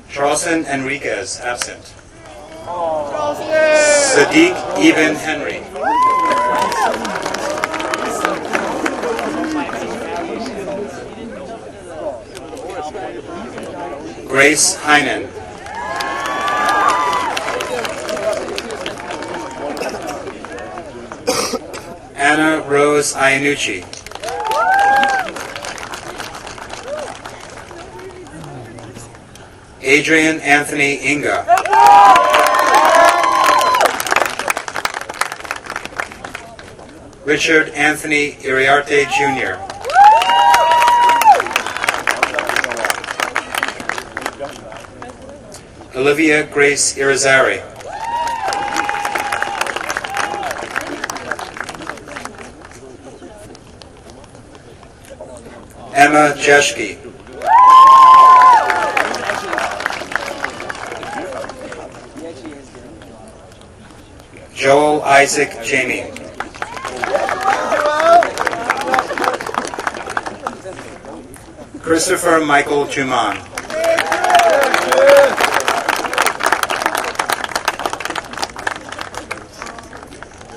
Charleston Enriquez, absent. Sadiq Eben Henry. Grace Heinen. Anna Rose Iannucci. Adrian Anthony Inga. Richard Anthony Iriarte Jr. Olivia Grace Irizarry. Emma Jeschke. Joel Isaac Jamie. Christopher Michael Juman.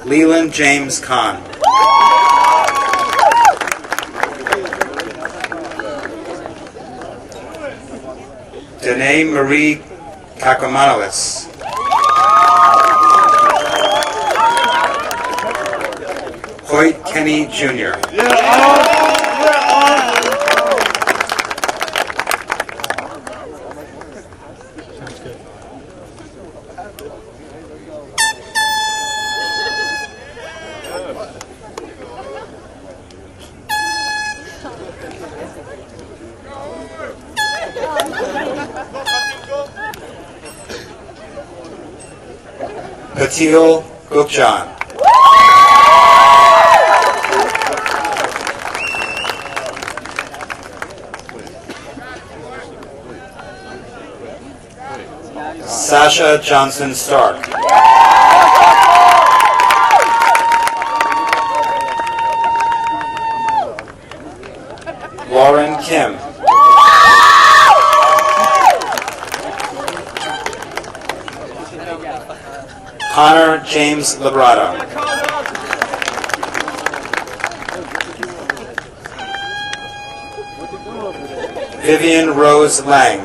Leland James Kahn. Danae Marie Kakamanowitz. Hoyt Kenny Jr. Patil Gupjan. Sasha Johnson Stark. Lauren Kim. Connor James Labrado. Vivian Rose Lang.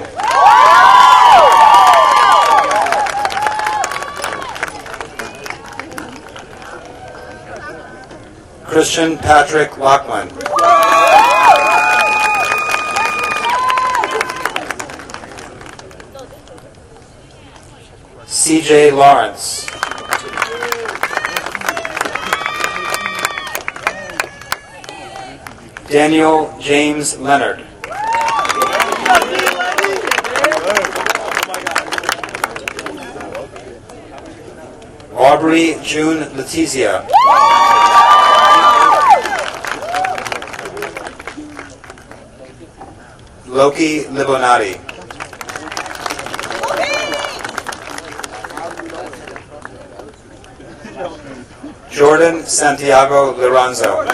Christian Patrick Lockman. CJ Lawrence. Daniel James Leonard. Aubrey June Letizia. Loki Libonati. Jordan Santiago Liranzo.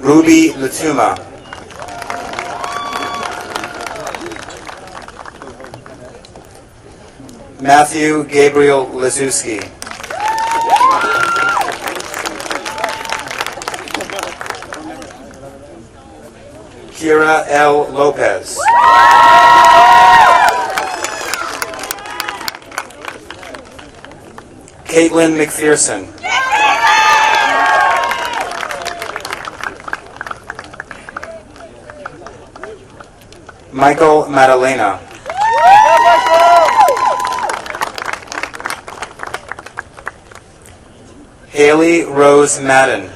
Ruby Latuma. Matthew Gabriel Lizuski. Kira L. Lopez. Caitlin McPherson. Michael Maddalena. Haley Rose Madden.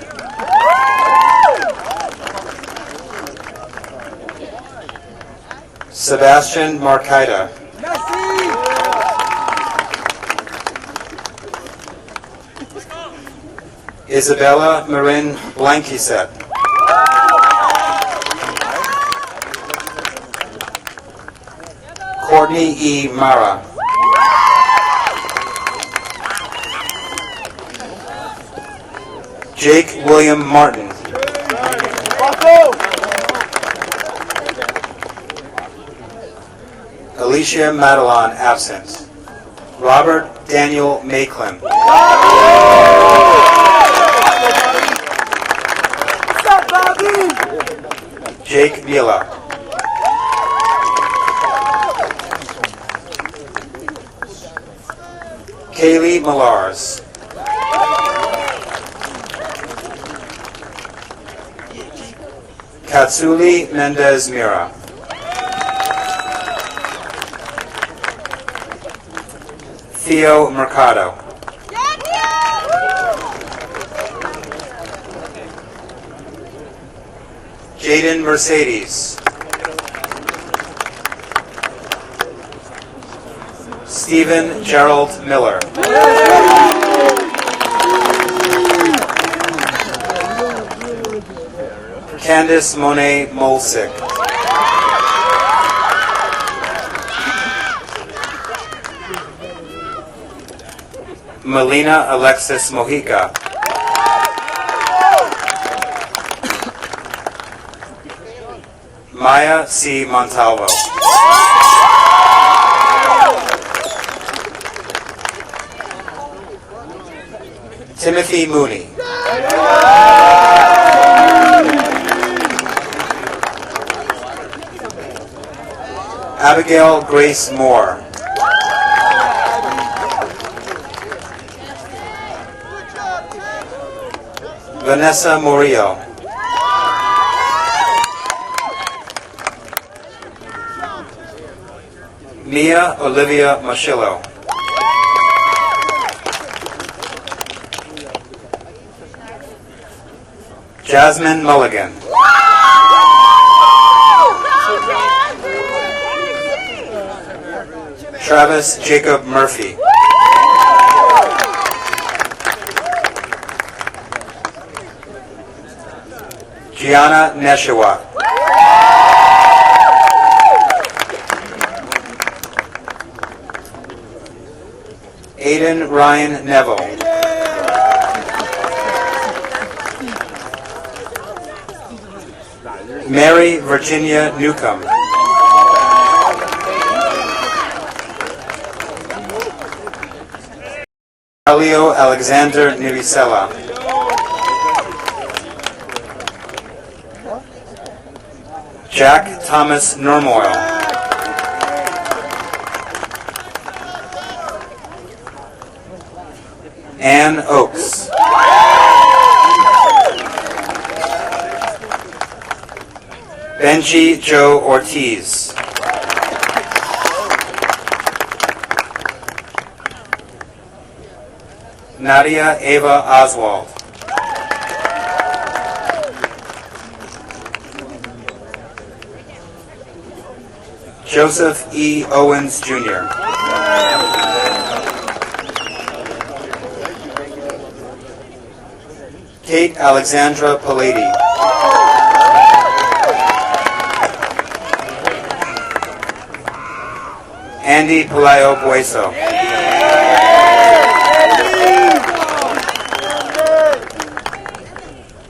Sebastian Marcaida. Isabella Marin Blanquiset. Courtney E. Mara. Jake William Martin. Alicia Madelon, absent. Robert Daniel Macklin. Jake Mila. Kaylee Millars. Katsuli Mendez Mira. Theo Mercado. Jaden Mercedes. Stephen Gerald Miller. Candice Monet Molsick. Melina Alexis Mojica. Maya C. Montalvo. Timothy Mooney. Abigail Grace Moore. Vanessa Murillo. Mia Olivia Machillo. Jasmine Mulligan. Travis Jacob Murphy. Gianna Neshawa. Aiden Ryan Neville. Mary Virginia Newcomb. Alio Alexander Nivicella. Jack Thomas Normoyle. Ann Oakes. Benji Joe Ortiz. Nadia Ava Oswald. Joseph E. Owens, Jr. Kate Alexandra Palady. Andy Pelayo Bueso.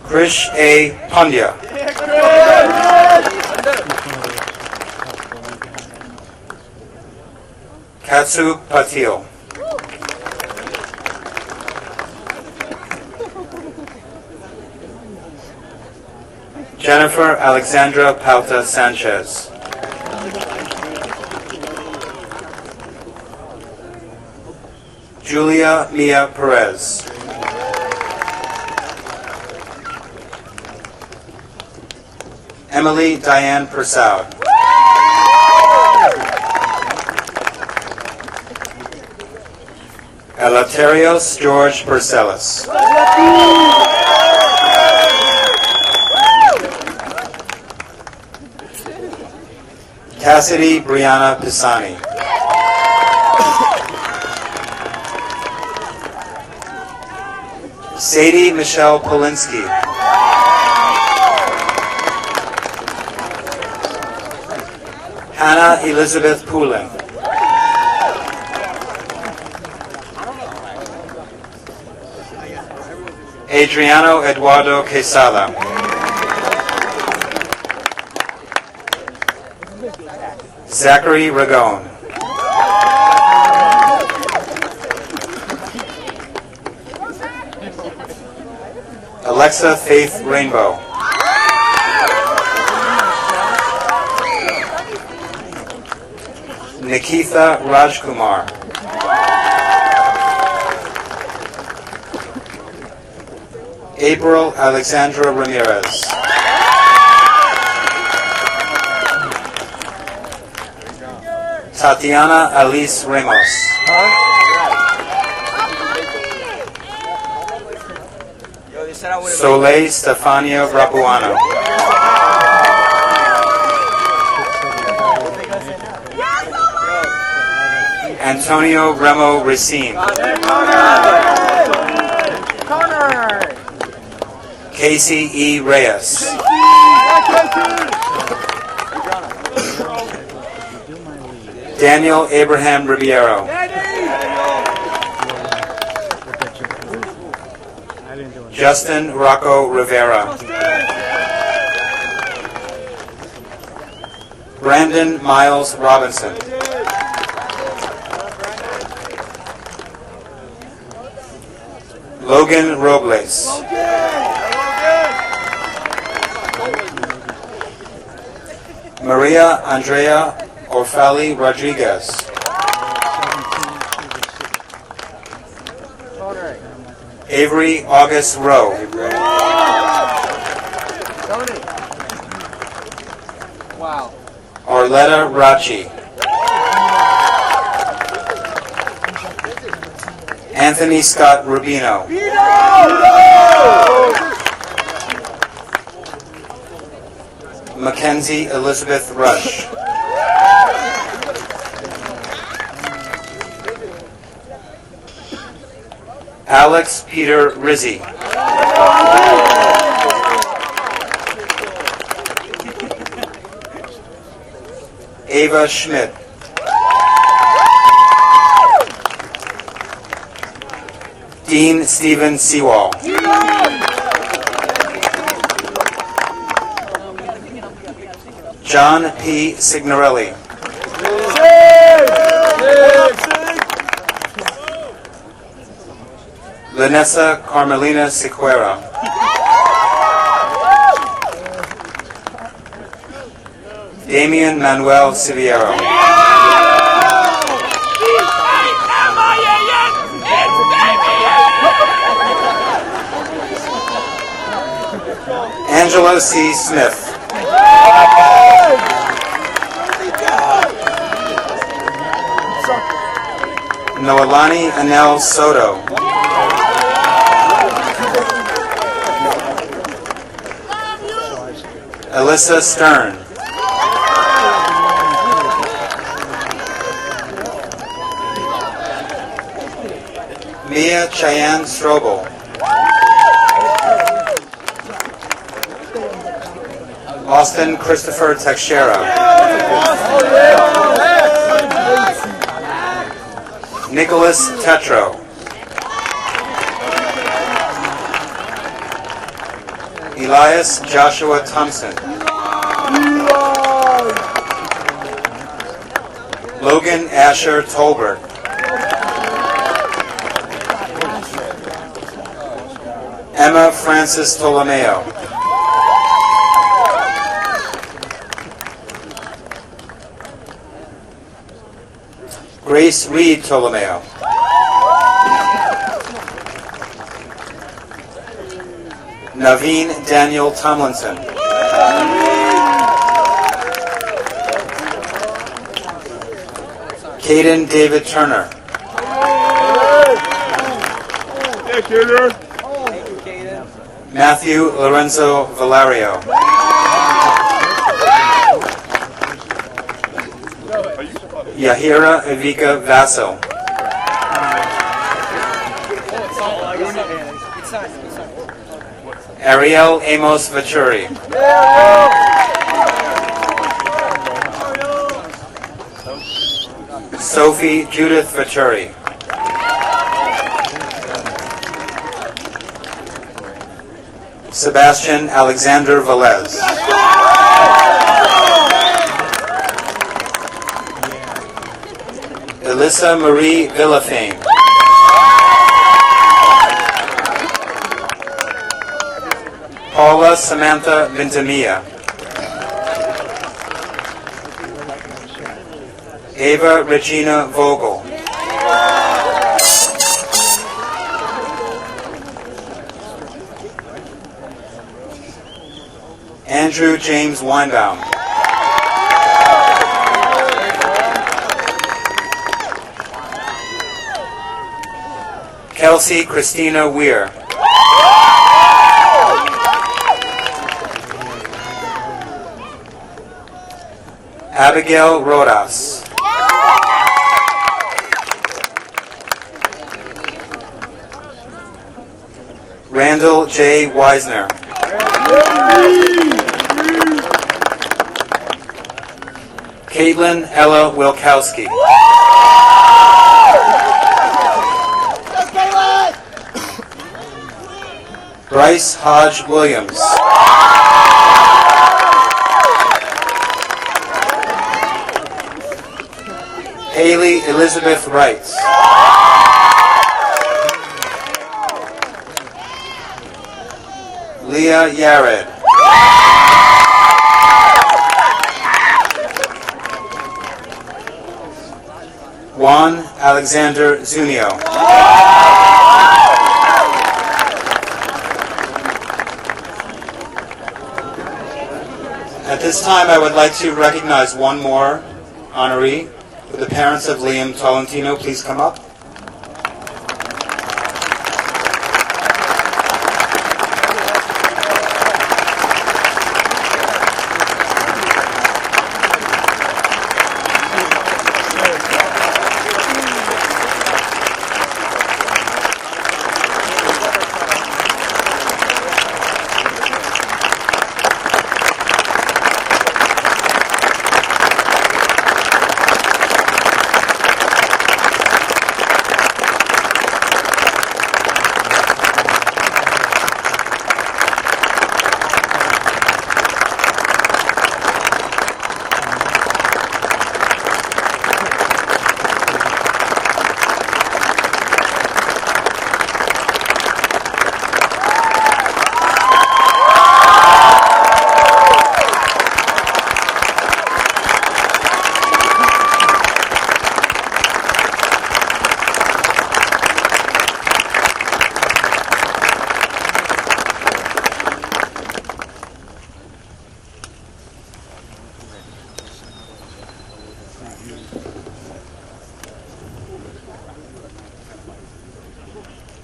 Krish A. Pandya. Katsu Patil. Jennifer Alexandra Pauta Sanchez. Julia Mia Perez. Emily Diane Persaud. Eleuterios George Perselis. Cassidy Brianna Pisani. Sadie Michelle Polinsky. Hannah Elizabeth Poulin. Adriano Eduardo Quesada. Zachary Ragone. Alexa Faith Rainbow. Nikitha Rajkumar. April Alexandra Ramirez. Tatiana Alice Ramos. Soleil Stefania Rapuano. Antonio Remo Racine. Casey E. Reyes. Daniel Abraham Ribeiro. Justin Rocco Rivera. Brandon Miles Robinson. Logan Robles. Maria Andrea Orfali Rodriguez. Avery August Rowe. Orletta Rachi. Anthony Scott Rubino. Mackenzie Elizabeth Rush. Alex Peter Rizzi. Ava Schmidt. Dean Stephen Sewall. John P. Signorelli. Vanessa Carmelina Sequeira. Damian Manuel Siviero. Angela C. Smith. Noelani Anel Soto. Alyssa Stern. Mia Cheyenne Strobel. Austin Christopher Teixeira. Nicholas Tetro. Elias Joshua Thompson. Logan Asher Tolbert. Emma Francis Tolomeo. Grace Reed Tolomeo. Naveen Daniel Tomlinson. Caden David Turner. Matthew Lorenzo Valario. Yahira Evika Vaso. Ariel Amos Vachuri. Sophie Judith Vachuri. Sebastian Alexander Velez. Alyssa Marie Villafane. Paula Samantha Vintamia. Ava Regina Vogel. Andrew James Weinbaum. Kelsey Christina Weir. Abigail Rodas. Randall J. Weisner. Caitlin Ella Wilkowski. Bryce Hodge Williams. Haley Elizabeth Wright. Leah Yared. Juan Alexander Zunio. At this time, I would like to recognize one more honoree. Would the parents of Liam Tolentino please come up?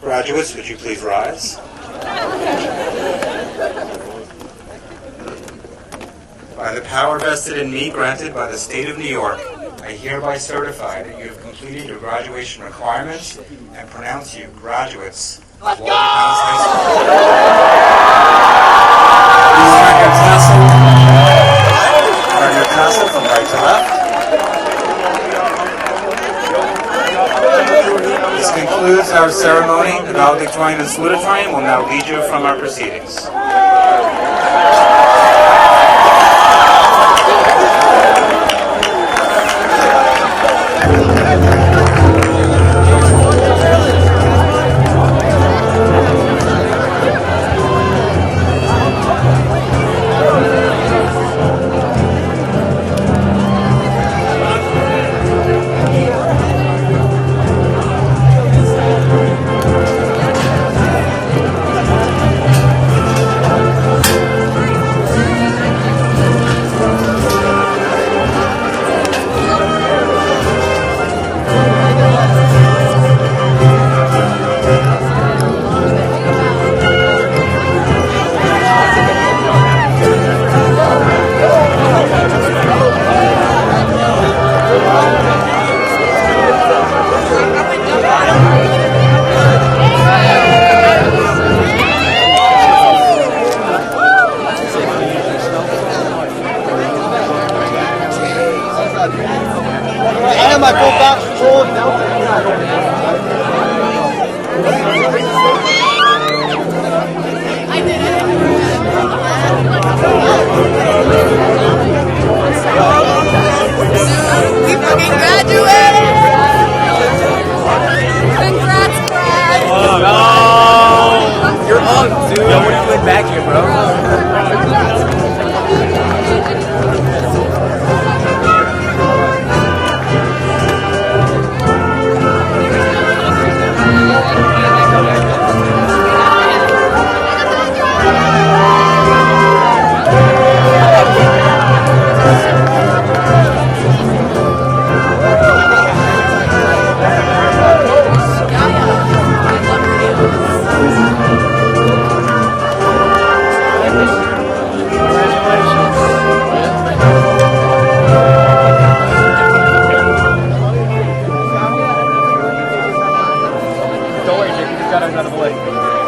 Graduates, would you please rise? By the power vested in me granted by the State of New York, I hereby certify that you have completed your graduation requirements and pronounce you graduates of Walter Panas High School. Please turn your tassel from right to left. This concludes our ceremony. The valedictorian and salutatorian will now lead you from our proceedings. back here, bro. Don't worry, Jake. You just got out of the way.